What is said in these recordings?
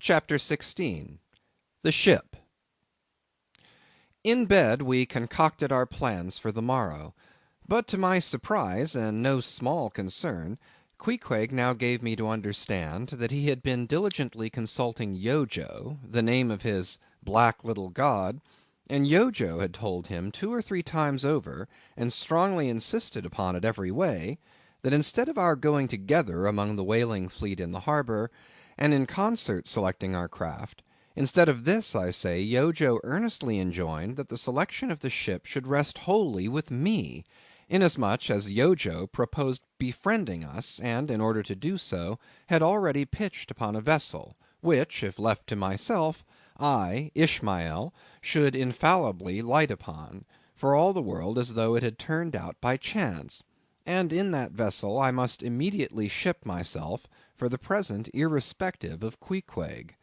CHAPTER 16 The Ship In bed we concocted our plans for the morrow; but to my surprise, and no small concern, Queequeg now gave me to understand that he had been diligently consulting Yojo, the name of his black little god, and Yojo had told him 2 or 3 times over, and strongly insisted upon it every way, that instead of our going together among the whaling fleet in the harbor, and in concert selecting our craft, instead of this, I say, Yojo earnestly enjoined that the selection of the ship should rest wholly with me, inasmuch as Yojo proposed befriending us, and in order to do so, had already pitched upon a vessel, which, if left to myself, I, Ishmael, should infallibly light upon, for all the world as though it had turned out by chance; and in that vessel I must immediately ship myself, for the present irrespective of Queequeg.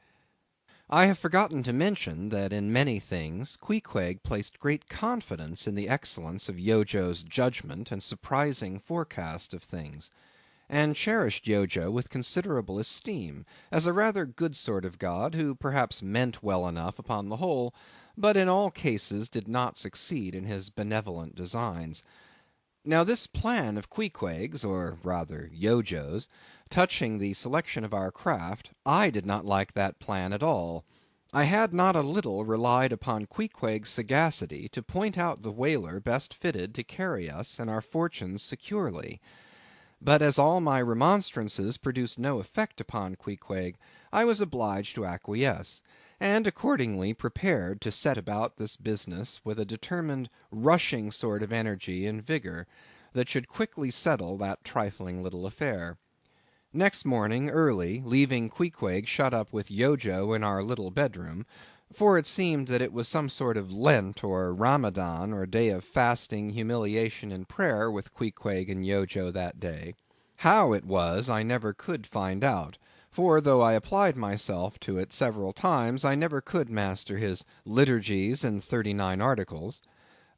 I have forgotten to mention that in many things Queequeg placed great confidence in the excellence of Yojo's judgment and surprising forecast of things, and cherished Yojo with considerable esteem, as a rather good sort of god, who perhaps meant well enough upon the whole, but in all cases did not succeed in his benevolent designs. Now this plan of Queequeg's, or rather Yojo's, touching the selection of our craft, I did not like that plan at all. I had not a little relied upon Queequeg's sagacity to point out the whaler best fitted to carry us and our fortunes securely. But as all my remonstrances produced no effect upon Queequeg, I was obliged to acquiesce, and accordingly prepared to set about this business with a determined rushing sort of energy and vigor, that should quickly settle that trifling little affair. Next morning early, leaving Queequeg shut up with Yojo in our little bedroom, for it seemed that it was some sort of Lent or Ramadan, or day of fasting, humiliation, and prayer with Queequeg and Yojo that day. How it was I never could find out, for though I applied myself to it several times, I never could master his liturgies and 39 articles.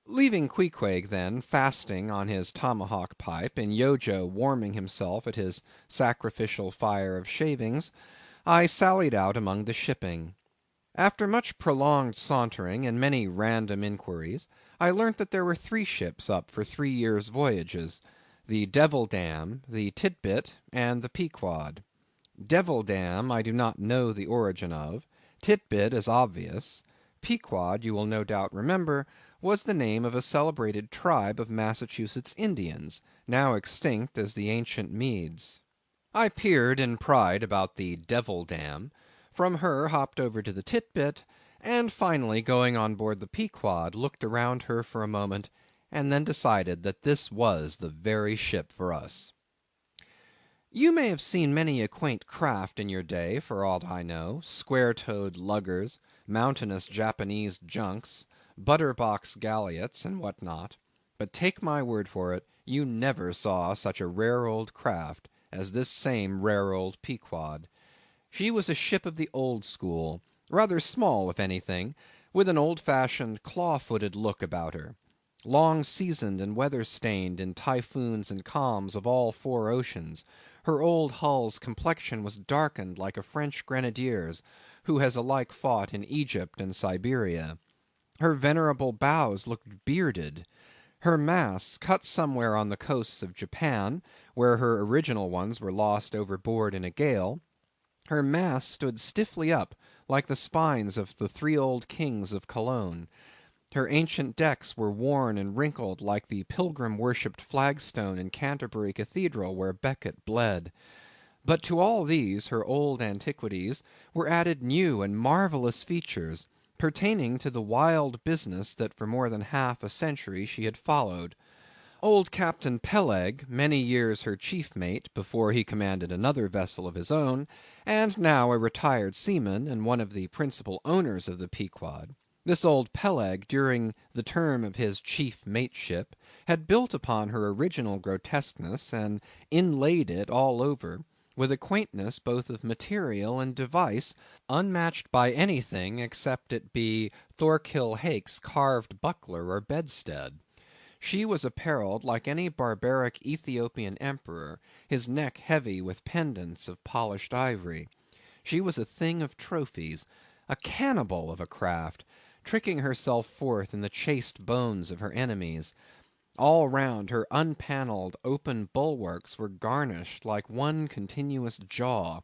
Leaving Queequeg, then, fasting on his tomahawk pipe, and Yojo warming himself at his sacrificial fire of shavings, I sallied out among the shipping. After much prolonged sauntering and many random inquiries, I learnt that there were 3 ships up for 3 years' voyages: the Devil Dam, the Tit-Bit, and the Pequod. Devil Dam I do not know the origin of; Tit-Bit is obvious; Pequod, you will no doubt remember, was the name of a celebrated tribe of Massachusetts Indians, now extinct as the ancient Medes. I peered in pride about the Devil Dam; from her hopped over to the Tit-Bit, and finally going on board the Pequod, looked around her for a moment, and then decided that this was the very ship for us. You may have seen many a quaint craft in your day, for aught I know; square-toed luggers, mountainous Japanese junks, butter-box galliots, and what not; but take my word for it, you never saw such a rare old craft as this same rare old Pequod. She was a ship of the old school, rather small if anything, with an old-fashioned claw-footed look about her. Long seasoned and weather-stained in typhoons and calms of all 4 oceans, her old hull's complexion was darkened like a French grenadier's, who has alike fought in Egypt and Siberia. Her venerable bows looked bearded. Her masts, cut somewhere on the coasts of Japan, where her original ones were lost overboard in a gale, her masts stood stiffly up like the spines of the 3 old kings of Cologne. Her ancient decks were worn and wrinkled like the pilgrim-worshipped flagstone in Canterbury Cathedral where Becket bled. But to all these her old antiquities were added new and marvellous features, pertaining to the wild business that for more than half a century she had followed. Old Captain Peleg, many years her chief mate before he commanded another vessel of his own, and now a retired seaman and one of the principal owners of the Pequod; this old Peleg, during the term of his chief mateship, had built upon her original grotesqueness, and inlaid it all over, with a quaintness both of material and device unmatched by anything except it be Thorkill Hake's carved buckler or bedstead. She was apparelled like any barbaric Ethiopian emperor, his neck heavy with pendants of polished ivory. She was a thing of trophies, a cannibal of a craft, tricking herself forth in the chased bones of her enemies. All round her unpanelled open bulwarks were garnished like one continuous jaw,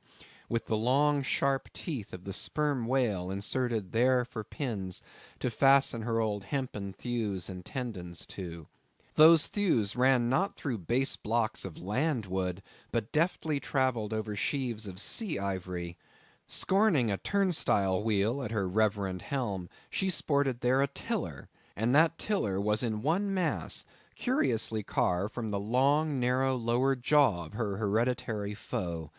with the long sharp teeth of the sperm whale inserted there for pins to fasten her old hempen thews and tendons to. Those thews ran not through base blocks of land wood, but deftly travelled over sheaves of sea ivory. Scorning a turnstile wheel at her reverend helm, she sported there a tiller, and that tiller was in one mass, curiously carved from the long narrow lower jaw of her hereditary foe.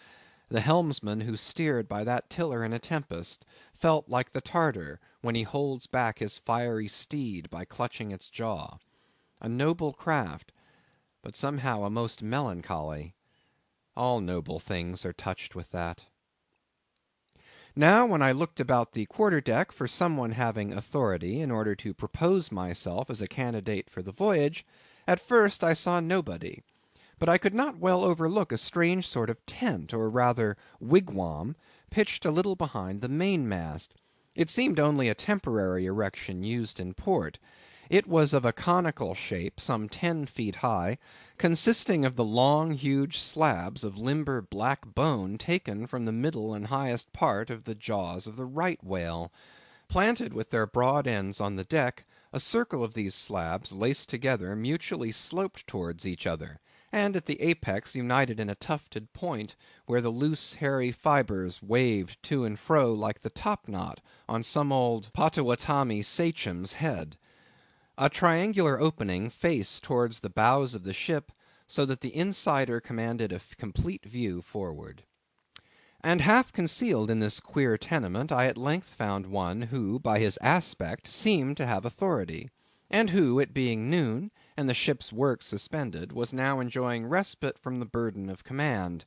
The helmsman who steered by that tiller in a tempest, felt like the Tartar when he holds back his fiery steed by clutching its jaw. A noble craft, but somehow a most melancholy. All noble things are touched with that. Now when I looked about the quarter-deck for some one having authority in order to propose myself as a candidate for the voyage, at first I saw nobody; but I could not well overlook a strange sort of tent, or rather wigwam, pitched a little behind the mainmast. It seemed only a temporary erection used in port. It was of a conical shape, some 10 feet high, consisting of the long huge slabs of limber black bone taken from the middle and highest part of the jaws of the right whale. Planted with their broad ends on the deck, a circle of these slabs, laced together, mutually sloped towards each other, and at the apex united in a tufted point, where the loose hairy fibres waved to and fro like the top-knot on some old Potawatomi sachem's head. A triangular opening faced towards the bows of the ship, so that the insider commanded a complete view forward. And half concealed in this queer tenement, I at length found one who, by his aspect, seemed to have authority, and who, it being noon, and the ship's work suspended, was now enjoying respite from the burden of command.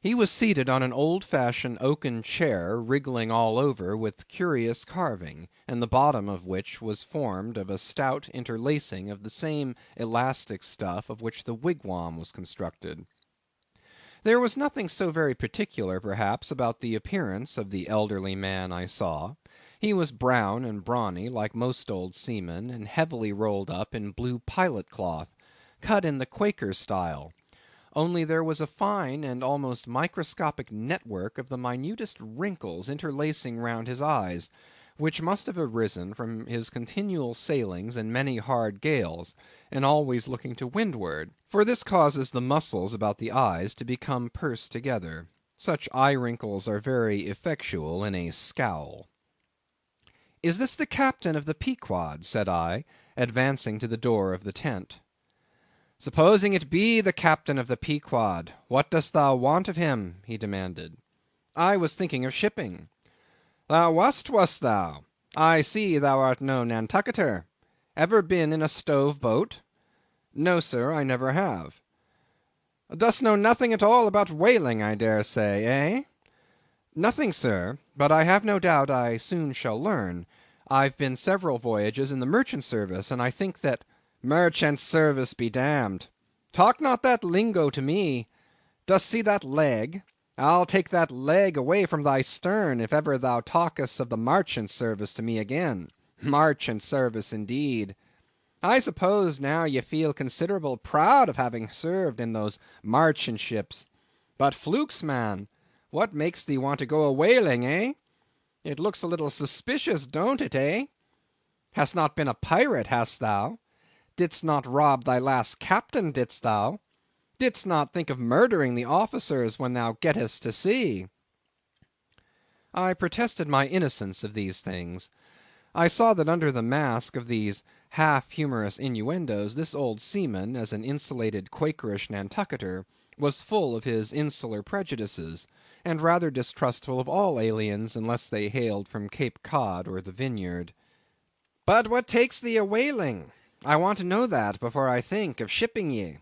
He was seated on an old-fashioned oaken chair, wriggling all over with curious carving, and the bottom of which was formed of a stout interlacing of the same elastic stuff of which the wigwam was constructed. There was nothing so very particular, perhaps, about the appearance of the elderly man I saw. He was brown and brawny, like most old seamen, and heavily rolled up in blue pilot cloth, cut in the Quaker style. Only there was a fine and almost microscopic network of the minutest wrinkles interlacing round his eyes, which must have arisen from his continual sailings in many hard gales, and always looking to windward, for this causes the muscles about the eyes to become pursed together. Such eye wrinkles are very effectual in a scowl. "Is this the captain of the Pequod?" said I, advancing to the door of the tent. "Supposing it be the captain of the Pequod, what dost thou want of him?" he demanded. "I was thinking of shipping." "Thou wast thou? I see thou art no Nantucketer. Ever been in a stove boat?" "No, sir, I never have." "Dost know nothing at all about whaling, I dare say, eh?" "Nothing, sir, but I have no doubt I soon shall learn. I've been several voyages in the merchant service, and I think that—" "Merchant service be damned. Talk not that lingo to me. Dost see that leg? I'll take that leg away from thy stern if ever thou talkest of the marchant service to me again. Marchant service, indeed. I suppose now ye feel considerable proud of having served in those marchant ships. But flukes, man, what makes thee want to go a whaling, eh? It looks a little suspicious, don't it, eh? Hast not been a pirate, hast thou? Didst not rob thy last captain, didst thou? Didst not think of murdering the officers when thou gettest to sea?" I protested my innocence of these things. I saw that under the mask of these half humorous innuendos, this old seaman, as an insulated Quakerish Nantucketer, was full of his insular prejudices, and rather distrustful of all aliens unless they hailed from Cape Cod or the Vineyard. "But what takes thee a whaling? I want to know that before I think of shipping ye."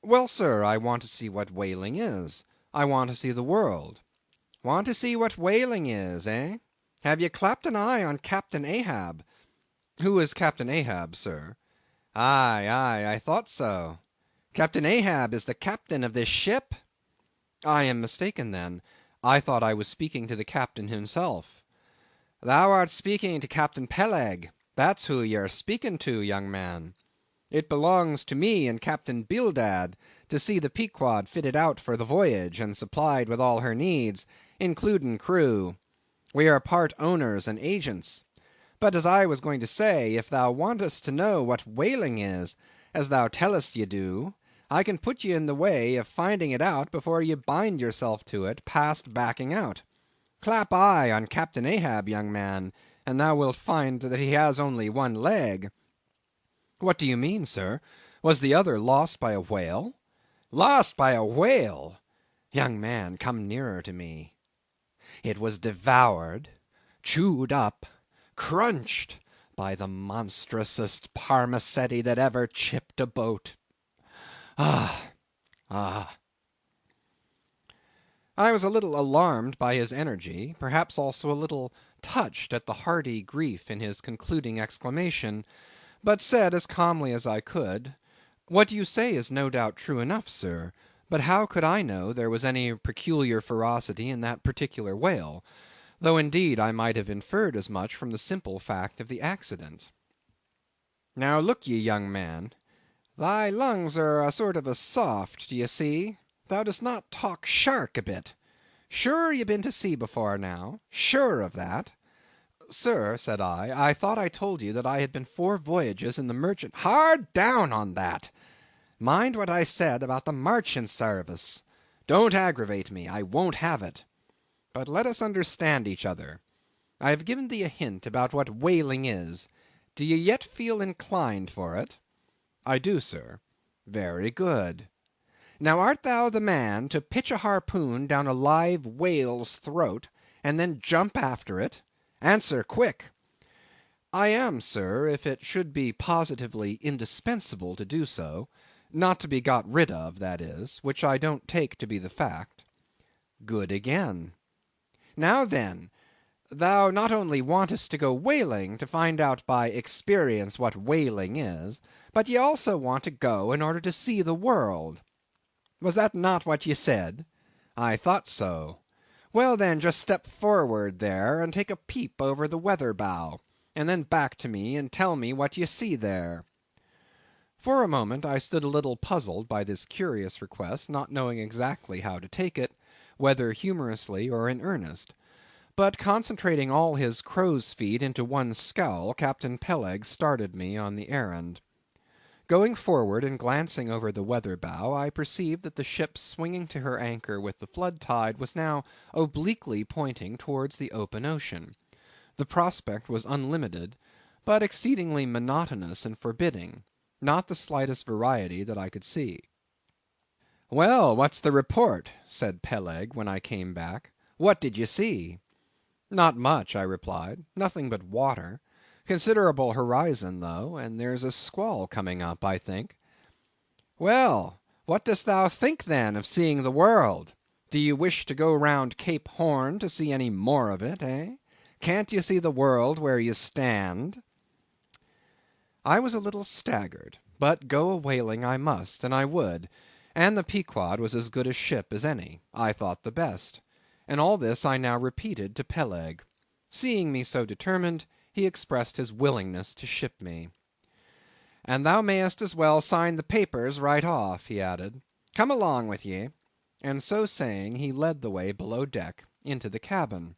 "Well, sir, I want to see what whaling is. I want to see the world." "Want to see what whaling is, eh? Have ye clapped an eye on Captain Ahab?" "Who is Captain Ahab, sir?" "Aye, aye, I thought so. Captain Ahab is the captain of this ship?" "I am mistaken then. I thought I was speaking to the captain himself. Thou art speaking to Captain Peleg. That's who you're speaking to, young man. It belongs to me and Captain Bildad to see the Pequod fitted out for the voyage, and supplied with all her needs, including crew. We are part owners and agents. But as I was going to say, if thou wantest to know what whaling is, as thou tellest ye do, I can put ye in the way of finding it out before ye bind yourself to it past backing out. Clap eye on Captain Ahab, young man, and thou wilt find that he has only one leg. What do you mean, sir? Was the other lost by a whale? Lost by a whale? Young man, come nearer to me. It was devoured, chewed up, crunched by the monstrousest parmacetti that ever chipped a boat. Ah, ah. I was a little alarmed by his energy, perhaps also a little touched at the hearty grief in his concluding exclamation, but said as calmly as I could, "What you say is no doubt true enough, sir, but how could I know there was any peculiar ferocity in that particular whale, though indeed I might have inferred as much from the simple fact of the accident." "Now look ye, young man, thy lungs are a sort of soft, d'ye see? Thou dost not talk shark a bit. Sure ye been to sea before now? Sure of that?" "Sir," said I thought I told you that I had been 4 voyages in the merchant—" "Hard down on that! Mind what I said about the marchant sarvice. Don't aggravate me, I won't have it. But let us understand each other. I have given thee a hint about what whaling is. Do ye yet feel inclined for it?" "I do, sir." "Very good. Now art thou the man to pitch a harpoon down a live whale's throat, and then jump after it? Answer quick." "I am, sir, if it should be positively indispensable to do so; not to be got rid of, that is, which I don't take to be the fact." "Good again. Now then, thou not only wantest to go whaling to find out by experience what whaling is, but ye also want to go in order to see the world. Was that not what ye said? I thought so. Well then, just step forward there, and take a peep over the weather bow, and then back to me and tell me what ye see there." For a moment I stood a little puzzled by this curious request, not knowing exactly how to take it, whether humorously or in earnest. But concentrating all his crow's feet into one scowl, Captain Peleg started me on the errand. Going forward and glancing over the weather bow, I perceived that the ship swinging to her anchor with the flood tide was now obliquely pointing towards the open ocean. The prospect was unlimited, but exceedingly monotonous and forbidding, not the slightest variety that I could see. "Well, what's the report?" said Peleg when I came back. "What did ye see?" "Not much," I replied, "nothing but water. Considerable horizon, though, and there's a squall coming up, I think." "Well, what dost thou think, then, of seeing the world? Do you wish to go round Cape Horn to see any more of it, eh? Can't you see the world where you stand?" I was a little staggered, but go a whaling I must, and I would, and the Pequod was as good a ship as any, I thought the best, and all this I now repeated to Peleg. Seeing me so determined, he expressed his willingness to ship me. "And thou mayest as well sign the papers right off," he added. "Come along with ye." And so saying, he led the way below deck into the cabin.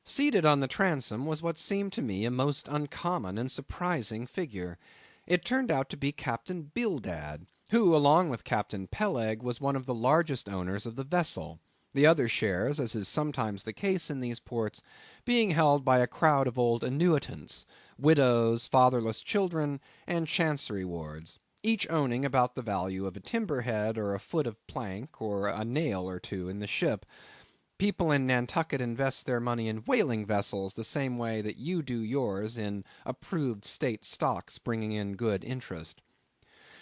Seated on the transom was what seemed to me a most uncommon and surprising figure. It turned out to be Captain Bildad, who, along with Captain Peleg, was one of the largest owners of the vessel, the other shares, as is sometimes the case in these ports, being held by a crowd of old annuitants, widows, fatherless children, and chancery wards, each owning about the value of a timber head, or a foot of plank, or a nail or two in the ship. People in Nantucket invest their money in whaling vessels the same way that you do yours in approved state stocks bringing in good interest.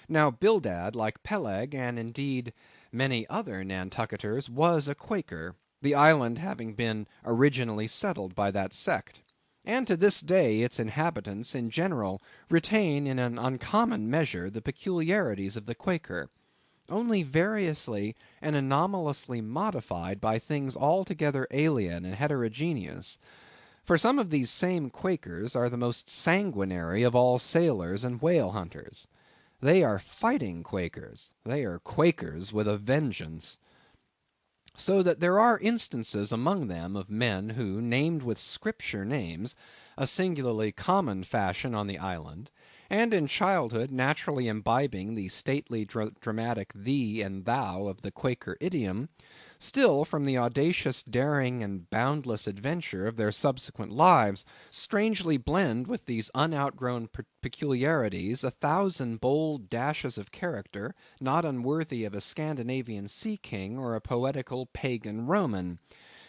Now Bildad, like Peleg, and indeed many other Nantucketers, was a Quaker, the island having been originally settled by that sect; and to this day its inhabitants in general retain in an uncommon measure the peculiarities of the Quaker. only variously and anomalously modified by things altogether alien and heterogeneous. For some of these same Quakers are the most sanguinary of all sailors and whale hunters. They are fighting Quakers. They are Quakers with a vengeance. So that there are instances among them of men who, named with Scripture names, a singularly common fashion on the island, and in childhood naturally imbibing the stately dramatic thee and thou of the Quaker idiom, still from the audacious daring and boundless adventure of their subsequent lives, strangely blend with these unoutgrown peculiarities a thousand bold dashes of character not unworthy of a Scandinavian sea king or a poetical pagan Roman.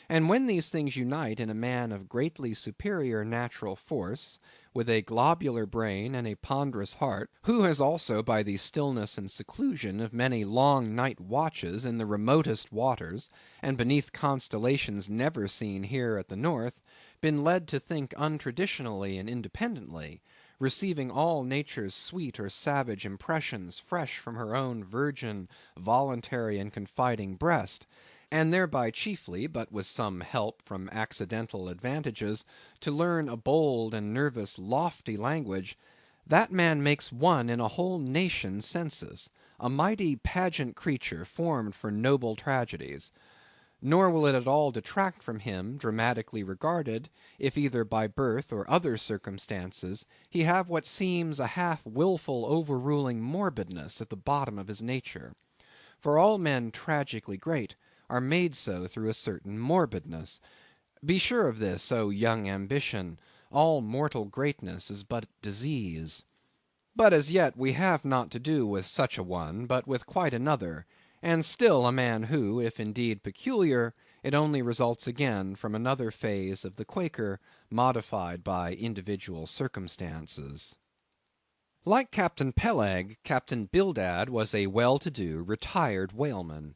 And when these things unite in a man of greatly superior natural force, with a globular brain and a ponderous heart, who has also by the stillness and seclusion of many long night watches in the remotest waters, and beneath constellations never seen here at the North, been led to think untraditionally and independently, receiving all nature's sweet or savage impressions fresh from her own virgin, voluntary, and confiding breast, and thereby chiefly, but with some help from accidental advantages, to learn a bold and nervous lofty language, that man makes one in a whole nation's census, a mighty pageant creature formed for noble tragedies. Nor will it at all detract from him, dramatically regarded, if either by birth or other circumstances he have what seems a half wilful overruling morbidness at the bottom of his nature. For all men tragically great are made so through a certain morbidness. Be sure of this, O young ambition, all mortal greatness is but disease. But as yet we have not to do with such a one, but with quite another, and still a man who, if indeed peculiar, it only results again from another phase of the Quaker, modified by individual circumstances. Like Captain Peleg, Captain Bildad was a well-to-do, retired whaleman.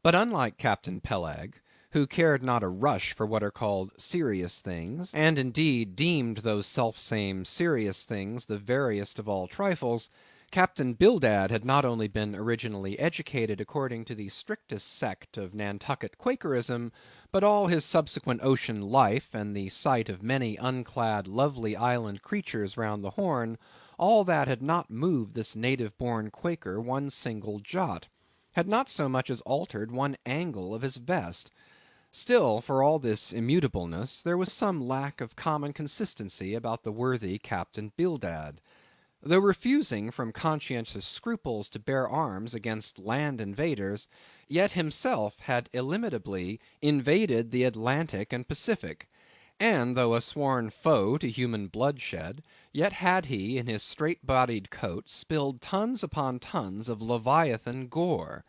But unlike Captain Peleg, who cared not a rush for what are called serious things, and indeed deemed those selfsame serious things the veriest of all trifles, Captain Bildad had not only been originally educated according to the strictest sect of Nantucket Quakerism, but all his subsequent ocean life, and the sight of many unclad lovely island creatures round the Horn, all that had not moved this native-born Quaker one single jot, had not so much as altered one angle of his vest. Still, for all this immutableness, there was some lack of common consistency about the worthy Captain Bildad. Though refusing from conscientious scruples to bear arms against land invaders, yet himself had illimitably invaded the Atlantic and Pacific; and though a sworn foe to human bloodshed, yet had he in his straight-bodied coat spilled tons upon tons of Leviathan gore.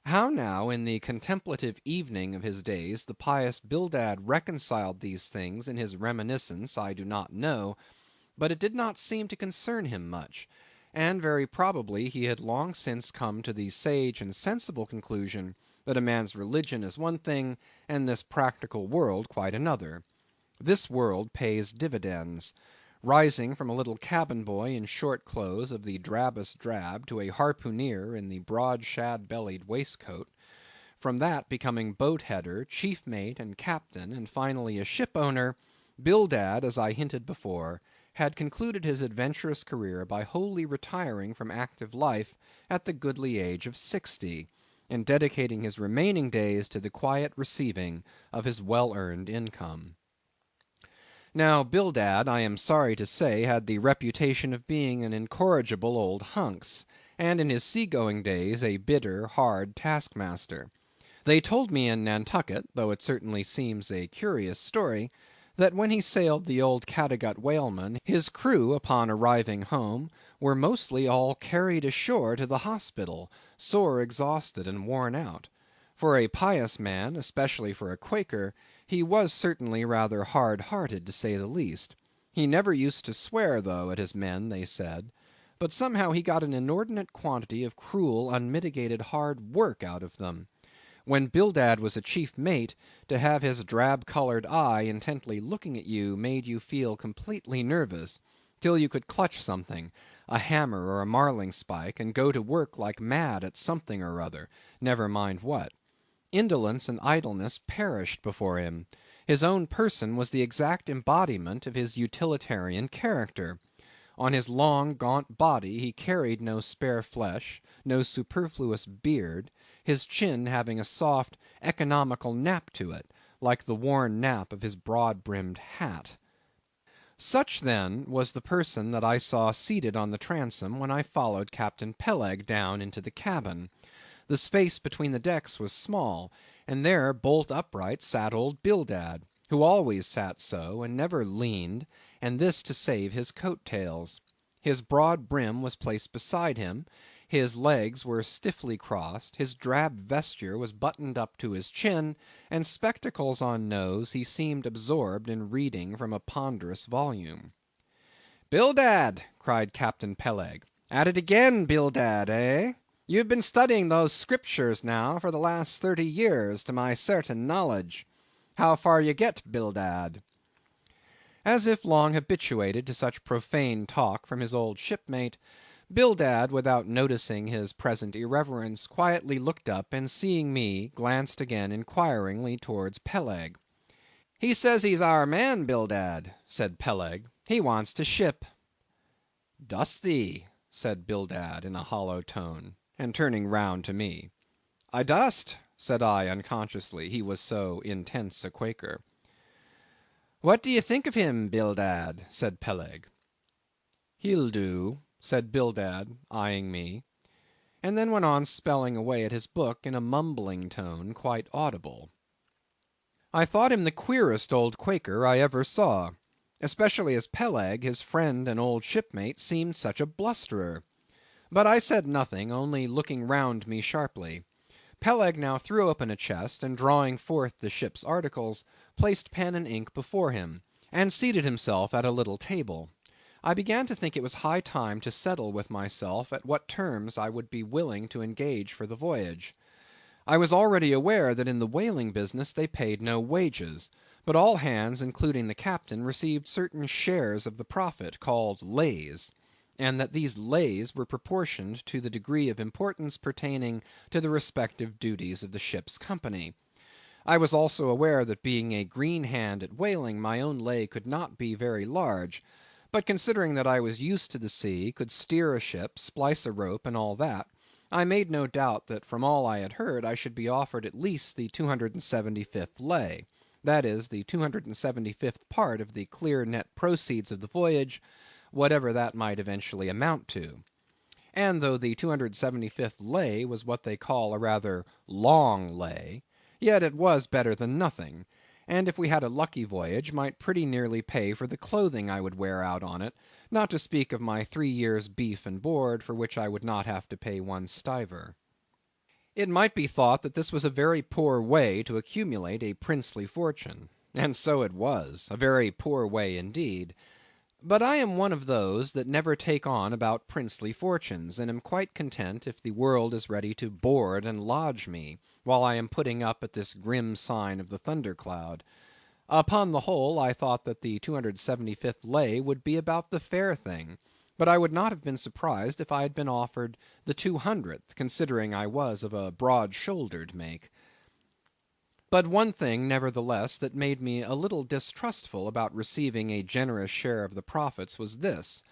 How now in the contemplative evening of his days the pious Bildad reconciled these things in his reminiscence I do not know, but it did not seem to concern him much, and very probably he had long since come to the sage and sensible conclusion that a man's religion is one thing, and this practical world quite another. This world pays dividends. Rising from a little cabin boy in short clothes of the drabbest drab to a harpooneer in the broad shad-bellied waistcoat; from that becoming boat header, chief mate, and captain, and finally a ship owner, Bildad, as I hinted before, had concluded his adventurous career by wholly retiring from active life at the goodly age of 60, and dedicating his remaining days to the quiet receiving of his well-earned income. Now Bildad, I am sorry to say, had the reputation of being an incorrigible old hunks, and in his sea-going days a bitter, hard taskmaster. They told me in Nantucket, though it certainly seems a curious story, that when he sailed the old Cattegut whaleman, his crew upon arriving home were mostly all carried ashore to the hospital, sore exhausted and worn out. For a pious man, especially for a Quaker, he was certainly rather hard-hearted, to say the least. He never used to swear, though, at his men, they said; but somehow he got an inordinate quantity of cruel, unmitigated hard work out of them. When Bildad was a chief mate, to have his drab-colored eye intently looking at you made you feel completely nervous, till you could clutch something, a hammer or a marling-spike, and go to work like mad at something or other, never mind what. Indolence and idleness perished before him. His own person was the exact embodiment of his utilitarian character. On his long, gaunt body he carried no spare flesh, no superfluous beard, his chin having a soft, economical nap to it, like the worn nap of his broad-brimmed hat. Such, then, was the person that I saw seated on the transom when I followed Captain Peleg down into the cabin. The space between the decks was small, and there bolt upright sat old Bildad, who always sat so, and never leaned, and this to save his coat tails. His broad brim was placed beside him, his legs were stiffly crossed, his drab vesture was buttoned up to his chin, and spectacles on nose, he seemed absorbed in reading from a ponderous volume. "Bildad!" cried Captain Peleg. "At it again, Bildad, eh? You've been studying those Scriptures now for the last 30 years, to my certain knowledge. How far you get, Bildad?" As if long habituated to such profane talk from his old shipmate, Bildad, without noticing his present irreverence, quietly looked up, and seeing me, glanced again inquiringly towards Peleg. "He says he's our man, Bildad," said Peleg. "He wants to ship." "Dost thee?" said Bildad in a hollow tone, and turning round to me. "I dost," said I unconsciously, he was so intense a Quaker. "What do ye think of him, Bildad?" said Peleg. "He'll do," said Bildad, eyeing me, and then went on spelling away at his book in a mumbling tone quite audible. I thought him the queerest old Quaker I ever saw, especially as Peleg, his friend and old shipmate, seemed such a blusterer. But I said nothing, only looking round me sharply. Peleg now threw open a chest, and drawing forth the ship's articles, placed pen and ink before him, and seated himself at a little table. I began to think it was high time to settle with myself at what terms I would be willing to engage for the voyage. I was already aware that in the whaling business they paid no wages, but all hands, including the captain, received certain shares of the profit, called lays, and that these lays were proportioned to the degree of importance pertaining to the respective duties of the ship's company. I was also aware that being a green hand at whaling, my own lay could not be very large, but considering that I was used to the sea, could steer a ship, splice a rope, and all that, I made no doubt that from all I had heard I should be offered at least the 275th lay, that is, the 275th part of the clear net proceeds of the voyage, whatever that might eventually amount to. And though the 275th lay was what they call a rather long lay, yet it was better than nothing, and if we had a lucky voyage, might pretty nearly pay for the clothing I would wear out on it, not to speak of my 3 years' beef and board, for which I would not have to pay 1 stiver. It might be thought that this was a very poor way to accumulate a princely fortune, and so it was, a very poor way indeed. But I am one of those that never take on about princely fortunes, and am quite content if the world is ready to board and lodge me, while I am putting up at this grim sign of the thundercloud. Upon the whole, I thought that the 275th lay would be about the fair thing, but I would not have been surprised if I had been offered the 200th, considering I was of a broad-shouldered make. But one thing, nevertheless, that made me a little distrustful about receiving a generous share of the profits was this.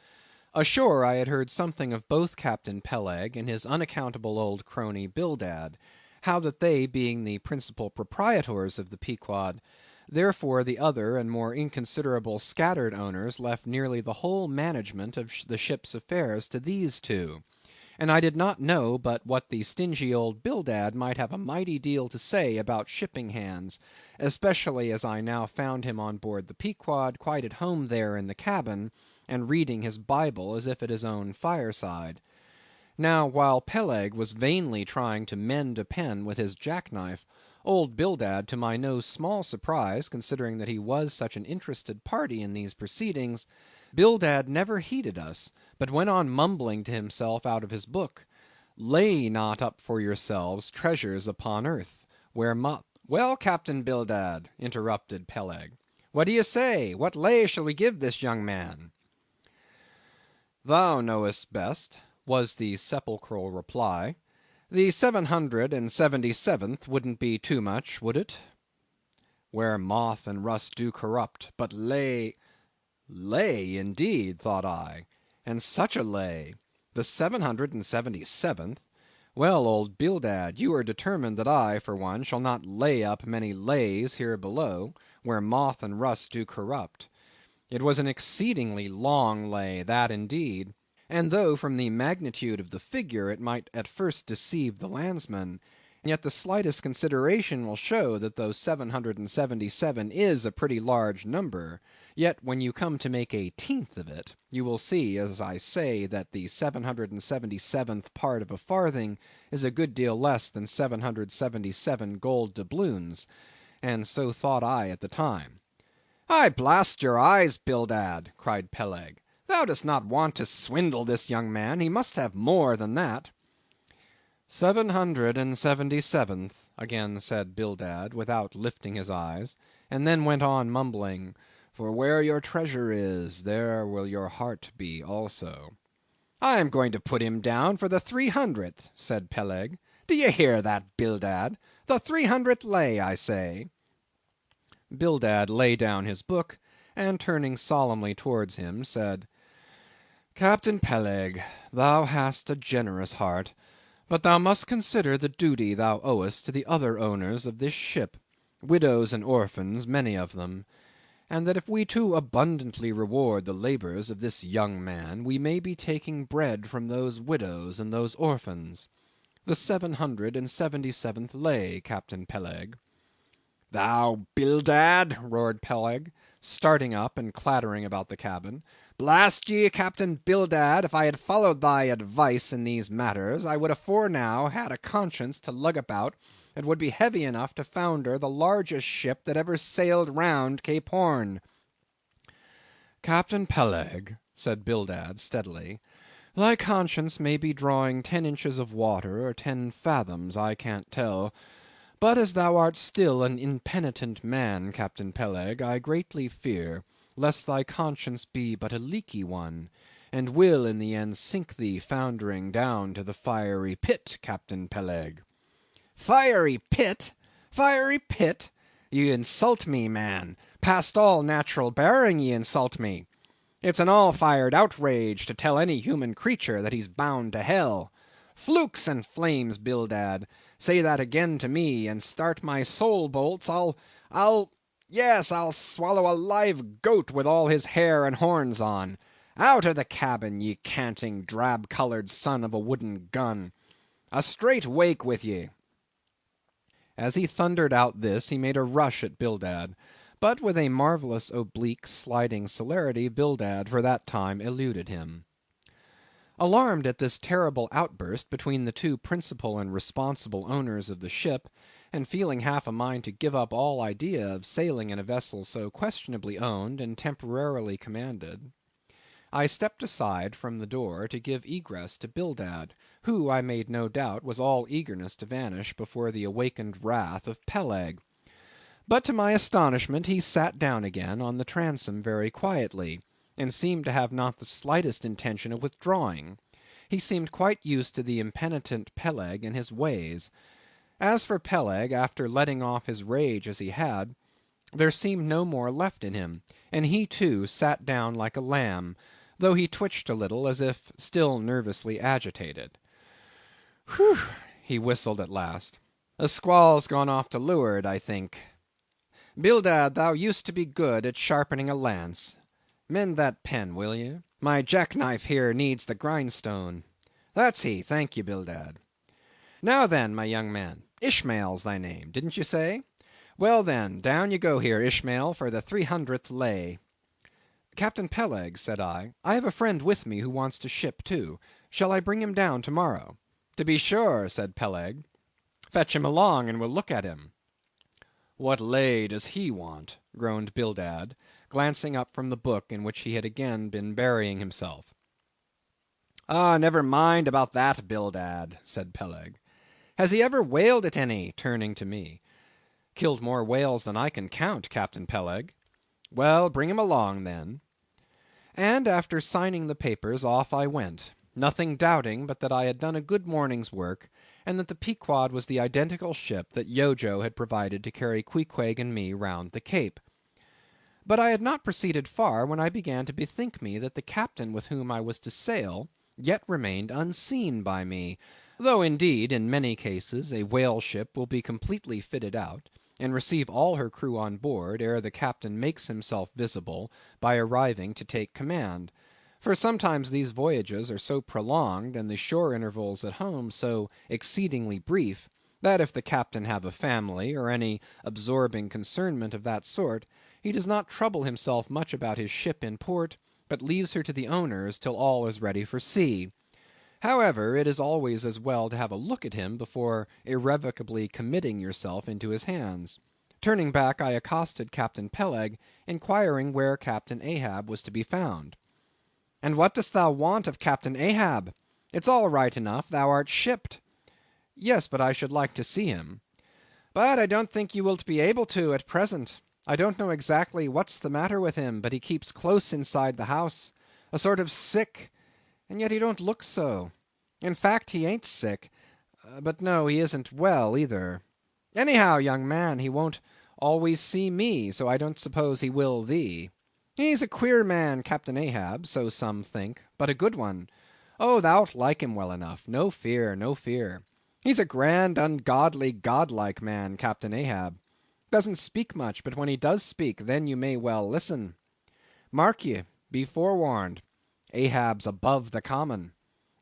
Ashore I had heard something of both Captain Peleg and his unaccountable old crony Bildad, how that they being the principal proprietors of the Pequod, therefore the other and more inconsiderable scattered owners left nearly the whole management of the ship's affairs to these two. And I did not know but what the stingy old Bildad might have a mighty deal to say about shipping hands, especially as I now found him on board the Pequod, quite at home there in the cabin, and reading his Bible as if at his own fireside. Now, while Peleg was vainly trying to mend a pen with his jackknife, old Bildad, to my no small surprise, considering that he was such an interested party in these proceedings, Bildad never heeded us, but went on mumbling to himself out of his book, "Lay not up for yourselves treasures upon earth, where moth—" "Well, Captain Bildad," interrupted Peleg, "what do ye say? What lay shall we give this young man?" "Thou knowest best," was the sepulchral reply. "The 777th wouldn't be too much, would it? Where moth and rust do corrupt, but lay—" Lay, indeed, thought I, and such a lay! The 777th? Well, old Bildad, you are determined that I, for one, shall not lay up many lays here below, where moth and rust do corrupt. It was an exceedingly long lay, that indeed; and though from the magnitude of the figure it might at first deceive the landsman, yet the slightest consideration will show that though 777 is a pretty large number, yet when you come to make a tenth of it, you will see, as I say, that the 777th part of a farthing is a good deal less than 777 gold doubloons, and so thought I at the time. "I blast your eyes, Bildad," cried Peleg, "thou dost not want to swindle this young man; he must have more than that." 777th, again said Bildad, without lifting his eyes, and then went on mumbling, "For where your treasure is, there will your heart be also." "I am going to put him down for the 300th," said Peleg. "Do ye hear that, Bildad? The 300th lay, I say." Bildad laid down his book, and turning solemnly towards him, said, "Captain Peleg, thou hast a generous heart, but thou must consider the duty thou owest to the other owners of this ship, widows and orphans, many of them; and that if we too abundantly reward the labors of this young man, we may be taking bread from those widows and those orphans. The 777th lay, Captain Peleg." "Thou Bildad!" roared Peleg, starting up and clattering about the cabin. "Blast ye, Captain Bildad, if I had followed thy advice in these matters, I would afore now had a conscience to lug about that would be heavy enough to founder the largest ship that ever sailed round Cape Horn." "Captain Peleg," said Bildad steadily, "thy conscience may be drawing 10 inches of water, or 10 fathoms, I can't tell; but as thou art still an impenitent man, Captain Peleg, I greatly fear lest thy conscience be but a leaky one, and will in the end sink thee foundering down to the fiery pit, Captain Peleg." "Fiery pit! Fiery pit! Ye insult me, man; past all natural bearing ye insult me. It's an all-fired outrage to tell any human creature that he's bound to hell. Flukes and flames, Bildad, say that again to me, and start my soul bolts, yes, I'll swallow a live goat with all his hair and horns on. Out of the cabin, ye canting, drab-colored son of a wooden gun. A straight wake with ye." As he thundered out this, he made a rush at Bildad, but with a marvellous oblique sliding celerity, Bildad for that time eluded him. Alarmed at this terrible outburst between the two principal and responsible owners of the ship, and feeling half a mind to give up all idea of sailing in a vessel so questionably owned and temporarily commanded, I stepped aside from the door to give egress to Bildad, who, I made no doubt, was all eagerness to vanish before the awakened wrath of Peleg. But to my astonishment he sat down again on the transom very quietly, and seemed to have not the slightest intention of withdrawing. He seemed quite used to the impenitent Peleg and his ways. As for Peleg, after letting off his rage as he had, there seemed no more left in him, and he too sat down like a lamb, though he twitched a little as if still nervously agitated. "Whew!" he whistled at last. "The squall's gone off to leeward, I think. Bildad, thou used to be good at sharpening a lance. Mend that pen, will ye? My jackknife here needs the grindstone. That's he, thank ye, Bildad. Now then, my young man, Ishmael's thy name, didn't you say? Well then, down you go here, Ishmael, for the 300th lay." "Captain Peleg," said I have a friend with me who wants to ship too. Shall I bring him down to morrow?" "To be sure," said Peleg. "Fetch him along, and we'll look at him." "What lay does he want?" groaned Bildad, glancing up from the book in which he had again been burying himself. "Ah, never mind about that, Bildad," said Peleg. "Has he ever whaled at any?" turning to me. "Killed more whales than I can count, Captain Peleg." "Well, bring him along then." and after signing the papers, off I went, nothing doubting but that I had done a good morning's work, and that the Pequod was the identical ship that Yojo had provided to carry Queequeg and me round the Cape. But I had not proceeded far when I began to bethink me that the captain with whom I was to sail yet remained unseen by me, though indeed in many cases a whale ship will be completely fitted out, and receive all her crew on board ere the captain makes himself visible by arriving to take command; for sometimes these voyages are so prolonged, and the shore intervals at home so exceedingly brief, that if the captain have a family, or any absorbing concernment of that sort, he does not trouble himself much about his ship in port, but leaves her to the owners till all is ready for sea. However, it is always as well to have a look at him before irrevocably committing yourself into his hands. Turning back, I accosted Captain Peleg, inquiring where Captain Ahab was to be found. "And what dost thou want of Captain Ahab? It's all right enough, thou art shipped." "Yes, but I should like to see him." "But I don't think you wilt be able to at present. I don't know exactly what's the matter with him, but he keeps close inside the house, a sort of sick, and yet he don't look so. In fact, he ain't sick, but no, he isn't well either. Anyhow, young man, he won't always see me, so I don't suppose he will thee. He's a queer man, Captain Ahab, so some think, but a good one. Oh, thou'lt like him well enough, no fear, no fear. He's a grand, ungodly, godlike man, Captain Ahab. Doesn't speak much, but when he does speak, then you may well listen. Mark ye, be forewarned. Ahab's above the common.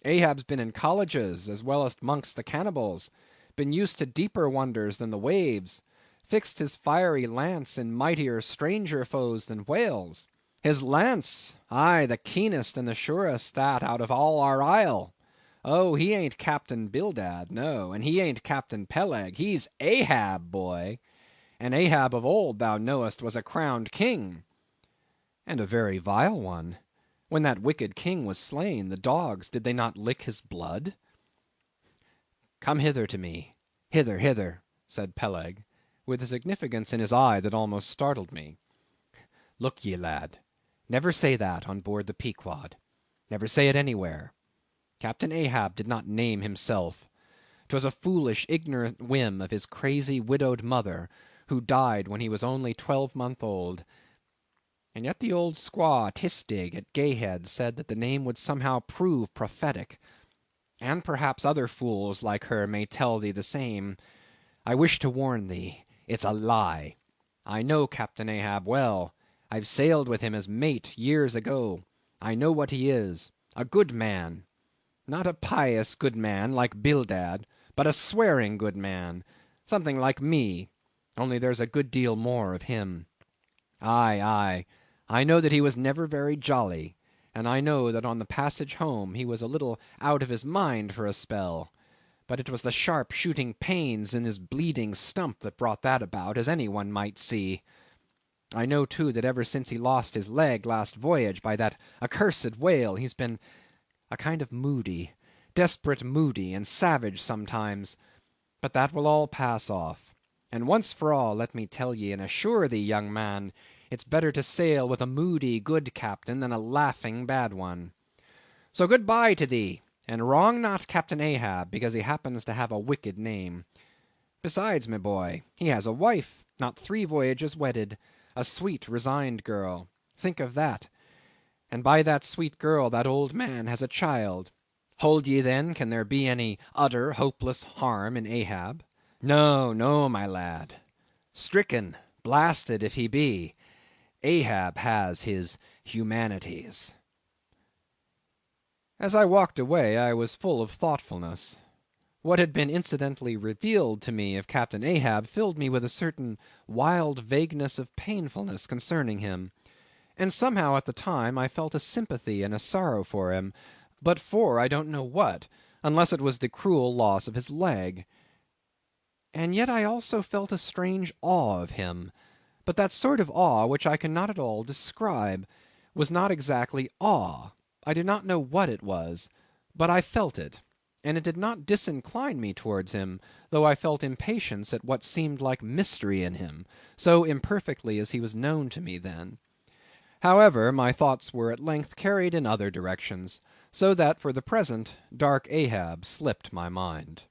Ahab's been in colleges, as well as amongst the cannibals, been used to deeper wonders than the waves, fixed his fiery lance in mightier, stranger foes than whales. His lance, aye, the keenest and the surest that out of all our isle. Oh, he ain't Captain Bildad, no, and he ain't Captain Peleg, he's Ahab, boy. And Ahab of old, thou knowest, was a crowned king, and a very vile one. When that wicked king was slain, the dogs, did they not lick his blood? Come hither to me, hither, hither, said Peleg, with a significance in his eye that almost startled me. Look ye, lad, never say that on board the Pequod. Never say it anywhere. Captain Ahab did not name himself. 'Twas a foolish, ignorant whim of his crazy, widowed mother, who died when he was only 12 months old. And yet the old squaw Tistig at Gayhead said that the name would somehow prove prophetic, and perhaps other fools like her may tell thee the same. I wish to warn thee, it's a lie. I know Captain Ahab well. I've sailed with him as mate years ago. I know what he is, a good man. Not a pious good man like Bildad, but a swearing good man, something like me, only there's a good deal more of him. Aye, aye, I know that he was never very jolly, and I know that on the passage home he was a little out of his mind for a spell, but it was the sharp shooting pains in his bleeding stump that brought that about, as any one might see. I know too that ever since he lost his leg last voyage by that accursed whale, he's been a kind of moody, desperate moody, and savage sometimes, but that will all pass off. And once for all, let me tell ye and assure thee, young man, it's better to sail with a moody good captain than a laughing bad one. So good-bye to thee, and wrong not Captain Ahab because he happens to have a wicked name. Besides, my boy, he has a wife, not 3 voyages wedded, a sweet, resigned girl. Think of that. And by that sweet girl that old man has a child. Hold ye then, can there be any utter, hopeless harm in Ahab? No, no, my lad. Stricken, blasted if he be, Ahab has his humanities. As I walked away, I was full of thoughtfulness. What had been incidentally revealed to me of Captain Ahab filled me with a certain wild vagueness of painfulness concerning him, and somehow at the time I felt a sympathy and a sorrow for him, but for I don't know what, unless it was the cruel loss of his leg. And yet I also felt a strange awe of him, but that sort of awe which I cannot at all describe, was not exactly awe. I do not know what it was, but I felt it, and it did not disincline me towards him, though I felt impatience at what seemed like mystery in him, so imperfectly as he was known to me then. However, my thoughts were at length carried in other directions, so that for the present dark Ahab slipped my mind.